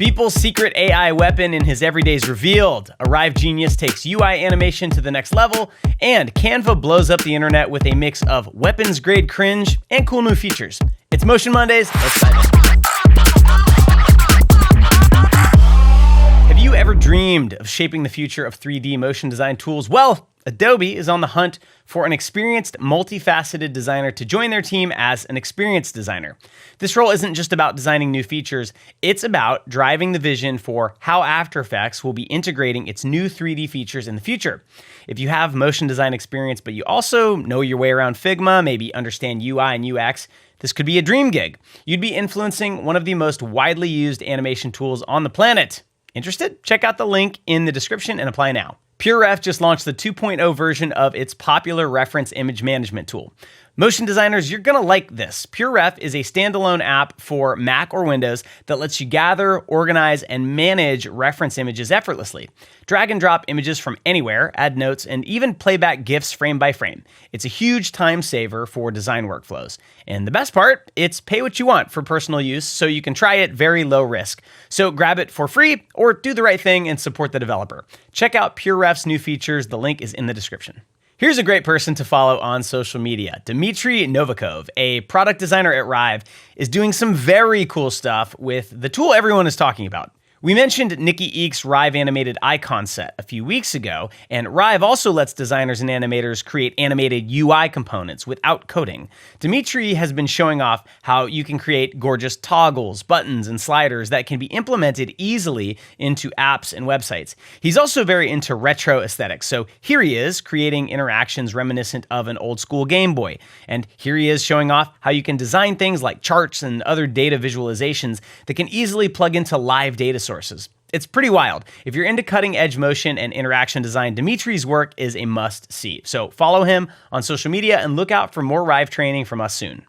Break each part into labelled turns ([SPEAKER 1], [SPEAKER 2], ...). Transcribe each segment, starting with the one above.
[SPEAKER 1] Beeple's secret AI weapon in his everyday's revealed. A Rive genius takes UI animation to the next level, and Canva blows up the internet with a mix of weapons-grade cringe and cool new features. It's Motion Mondays. Let's dive in. Have you ever dreamed of shaping the future of 3D motion design tools? Well, Adobe is on the hunt for an experienced, multifaceted designer to join their team as an experienced designer. This role isn't just about designing new features, it's about driving the vision for how After Effects will be integrating its new 3D features in the future. If you have motion design experience, but you also know your way around Figma, maybe understand UI and UX, this could be a dream gig. You'd be influencing one of the most widely used animation tools on the planet. Interested? Check out the link in the description and apply now. PureRef just launched the 2.0 version of its popular reference image management tool. Motion designers, you're gonna like this. PureRef is a standalone app for Mac or Windows that lets you gather, organize, and manage reference images effortlessly. Drag and drop images from anywhere, add notes, and even play back GIFs frame by frame. It's a huge time saver for design workflows. And the best part, it's pay what you want for personal use, so you can try it very low risk. So grab it for free or do the right thing and support the developer. Check out PureRef's new features. The link is in the description. Here's a great person to follow on social media. Dmitry Novikov, a product designer at Rive, is doing some very cool stuff with the tool everyone is talking about. We mentioned Nikki Eek's Rive animated icon set a few weeks ago, and Rive also lets designers and animators create animated UI components without coding. Dmitry has been showing off how you can create gorgeous toggles, buttons, and sliders that can be implemented easily into apps and websites. He's also very into retro aesthetics, so here he is creating interactions reminiscent of an old school Game Boy. And here he is showing off how you can design things like charts and other data visualizations that can easily plug into live data sources. It's pretty wild. If you're into cutting-edge motion and interaction design, Dmitry's work is a must-see. So follow him on social media and look out for more Rive training from us soon.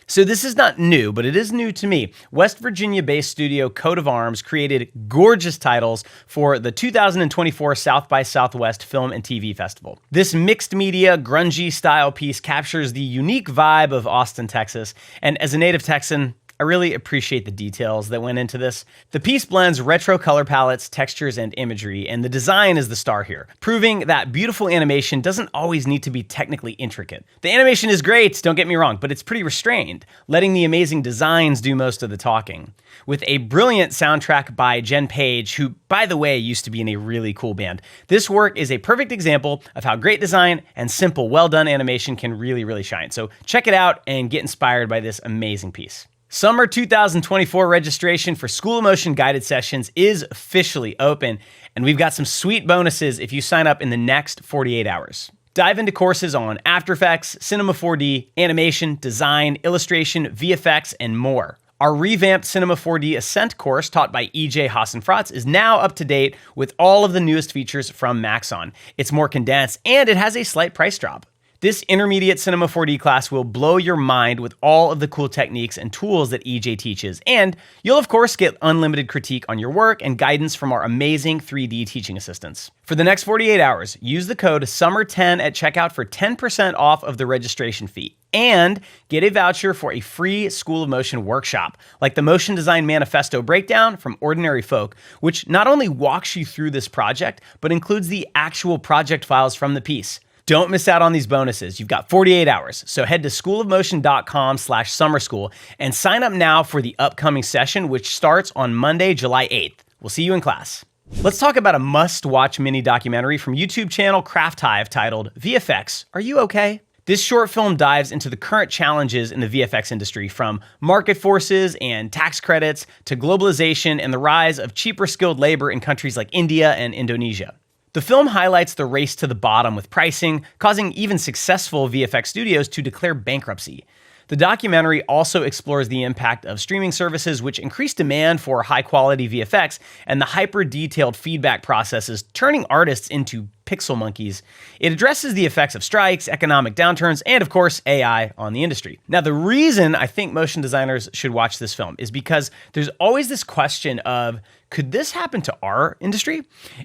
[SPEAKER 1] So this is not new, but it is new to me. West Virginia-based studio Coat of Arms created gorgeous titles for the 2024 South by Southwest Film and TV Festival. This mixed media, grungy style piece captures the unique vibe of Austin, Texas, and as a native Texan, I really appreciate the details that went into this. The piece blends retro color palettes, textures, and imagery, and the design is the star here, proving that beautiful animation doesn't always need to be technically intricate. The animation is great, don't get me wrong, but it's pretty restrained, letting the amazing designs do most of the talking. With a brilliant soundtrack by Jen Page, who, by the way, used to be in a really cool band, this work is a perfect example of how great design and simple, well-done animation can really shine. So check it out and get inspired by this amazing piece. Summer 2024 registration for School of Motion guided sessions is officially open, and we've got some sweet bonuses if you sign up in the next 48 hours. Dive into courses on After Effects, Cinema 4D, animation, design, illustration, VFX, and more. Our revamped Cinema 4D Ascent course taught by EJ Hassan-Fratz is now up to date with all of the newest features from Maxon. It's more condensed, and it has a slight price drop. This intermediate Cinema 4D class will blow your mind with all of the cool techniques and tools that EJ teaches, and you'll of course get unlimited critique on your work and guidance from our amazing 3D teaching assistants. For the next 48 hours, use the code SUMMER10 at checkout for 10% off of the registration fee, and get a voucher for a free School of Motion workshop, like the Motion Design Manifesto Breakdown from Ordinary Folk, which not only walks you through this project, but includes the actual project files from the piece. Don't miss out on these bonuses. You've got 48 hours. So head to schoolofmotion.com/summerschool and sign up now for the upcoming session, which starts on Monday, July 8th. We'll see you in class. Let's talk about a must-watch mini documentary from YouTube channel Craft Hive titled VFX, Are You Okay? This short film dives into the current challenges in the VFX industry, from market forces and tax credits to globalization and the rise of cheaper skilled labor in countries like India and Indonesia. The film highlights the race to the bottom with pricing, causing even successful VFX studios to declare bankruptcy. The documentary also explores the impact of streaming services, which increase demand for high-quality VFX, and the hyper-detailed feedback processes, turning artists into pixel monkeys. It addresses the effects of strikes, economic downturns, and of course, AI on the industry. Now, the reason I think motion designers should watch this film is because there's always this question of, could this happen to our industry?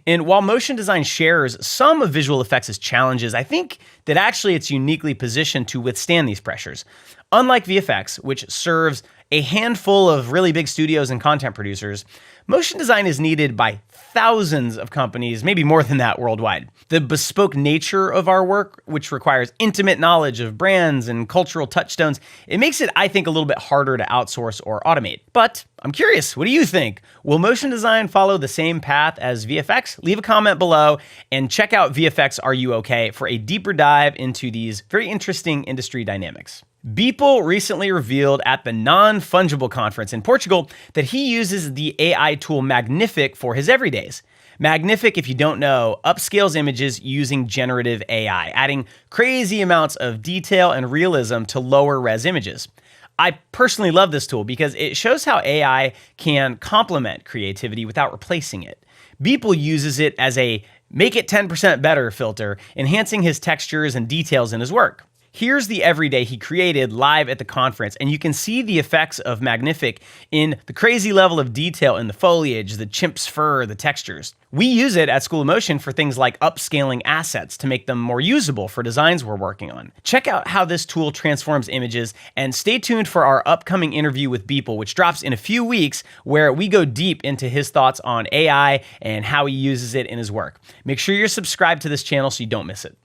[SPEAKER 1] And while motion design shares some of visual effects' challenges, I think that actually it's uniquely positioned to withstand these pressures. Unlike VFX, which serves a handful of really big studios and content producers, motion design is needed by thousands of companies, maybe more than that worldwide. The bespoke nature of our work, which requires intimate knowledge of brands and cultural touchstones, it makes it, I think, a little bit harder to outsource or automate. But I'm curious, what do you think? Will motion design follow the same path as VFX? Leave a comment below and check out VFX Are You OK for a deeper dive into these very interesting industry dynamics. Beeple recently revealed at the Non-Fungible conference in Portugal that he uses the AI tool Magnific for his everydays. Magnific, if you don't know, upscales images using generative AI, adding crazy amounts of detail and realism to lower res images. I personally love this tool because it shows how AI can complement creativity without replacing it. Beeple uses it as a make it 10% better filter, enhancing his textures and details in his work. Here's the everyday he created live at the conference, and you can see the effects of Magnific in the crazy level of detail in the foliage, the chimp's fur, the textures. We use it at School of Motion for things like upscaling assets to make them more usable for designs we're working on. Check out how this tool transforms images, and stay tuned for our upcoming interview with Beeple, which drops in a few weeks, where we go deep into his thoughts on AI and how he uses it in his work. Make sure you're subscribed to this channel so you don't miss it.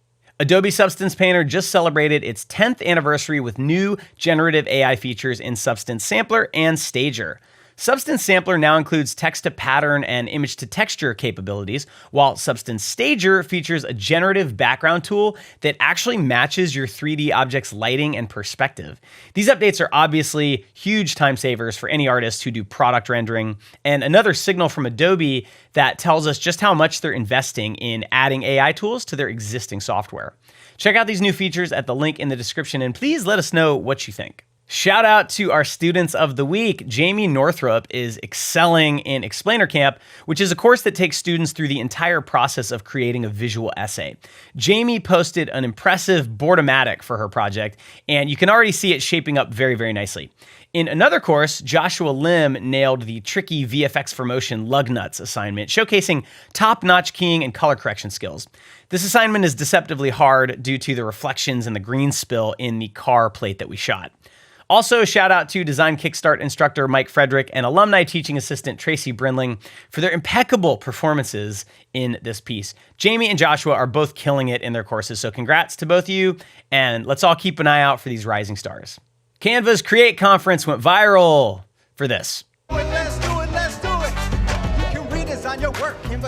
[SPEAKER 1] Adobe Substance Painter just celebrated its 10th anniversary with new generative AI features in Substance Sampler and Stager. Substance Sampler now includes text-to-pattern and image-to-texture capabilities, while Substance Stager features a generative background tool that actually matches your 3D object's lighting and perspective. These updates are obviously huge time savers for any artists who do product rendering, and another signal from Adobe that tells us just how much they're investing in adding AI tools to their existing software. Check out these new features at the link in the description, and please let us know what you think. Shout out to our students of the week. Jamie Northrup is excelling in Explainer Camp, which is a course that takes students through the entire process of creating a visual essay. Jamie posted an impressive boardomatic for her project, and you can already see it shaping up very, very nicely. In another course, Joshua Lim nailed the tricky VFX for Motion lug nuts assignment, showcasing top-notch keying and color correction skills. This assignment is deceptively hard due to the reflections and the green spill in the car plate that we shot. Also, shout out to Design Kickstart instructor Mike Frederick and alumni teaching assistant Tracy Brindling for their impeccable performances in this piece. Jamie and Joshua are both killing it in their courses, so congrats to both of you, and let's all keep an eye out for these rising stars. Canva's Create Conference went viral for this.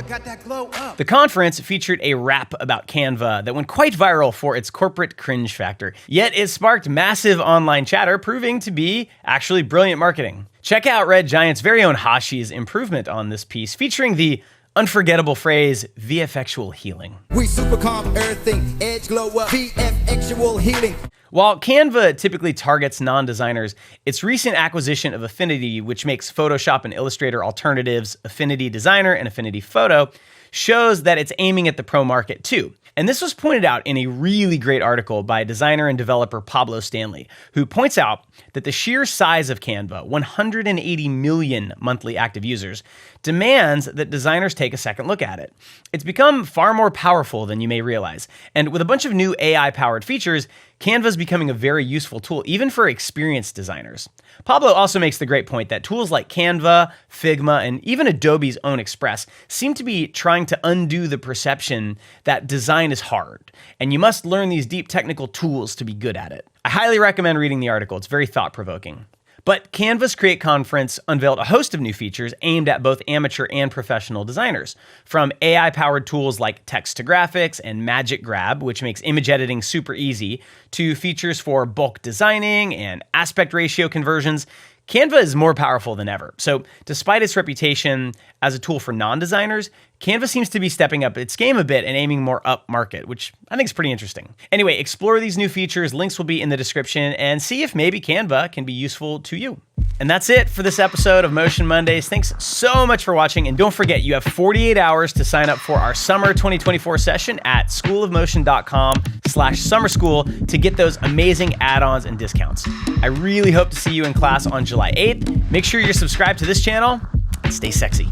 [SPEAKER 1] Got that glow up. The conference featured a rap about Canva that went quite viral for its corporate cringe factor, yet it sparked massive online chatter, proving to be actually brilliant marketing. Check out Red Giant's very own Hashi's improvement on this piece, featuring the unforgettable phrase, VFXual healing. We super calm everything, edge glow up, VFXual healing. While Canva typically targets non-designers, its recent acquisition of Affinity, which makes Photoshop and Illustrator alternatives, Affinity Designer and Affinity Photo, shows that it's aiming at the pro market too. And this was pointed out in a really great article by designer and developer Pablo Stanley, who points out that the sheer size of Canva, 180 million monthly active users, demands that designers take a second look at it. It's become far more powerful than you may realize. And with a bunch of new AI-powered features, Canva is becoming a very useful tool, even for experienced designers. Pablo also makes the great point that tools like Canva, Figma, and even Adobe's own Express seem to be trying to undo the perception that design is hard, and you must learn these deep technical tools to be good at it. I highly recommend reading the article. It's very thought-provoking. But Canva's Create Conference unveiled a host of new features aimed at both amateur and professional designers, from AI-powered tools like text-to-graphics and Magic Grab, which makes image editing super easy, to features for bulk designing and aspect ratio conversions. Canva is more powerful than ever. So despite its reputation as a tool for non-designers, Canva seems to be stepping up its game a bit and aiming more up market, which I think is pretty interesting. Anyway, explore these new features. Links will be in the description, and see if maybe Canva can be useful to you. And that's it for this episode of Motion Mondays. Thanks so much for watching. And don't forget, you have 48 hours to sign up for our summer 2024 session at schoolofmotion.com/summer school to get those amazing add-ons and discounts. I really hope to see you in class on July 8th. Make sure you're subscribed to this channel and stay sexy.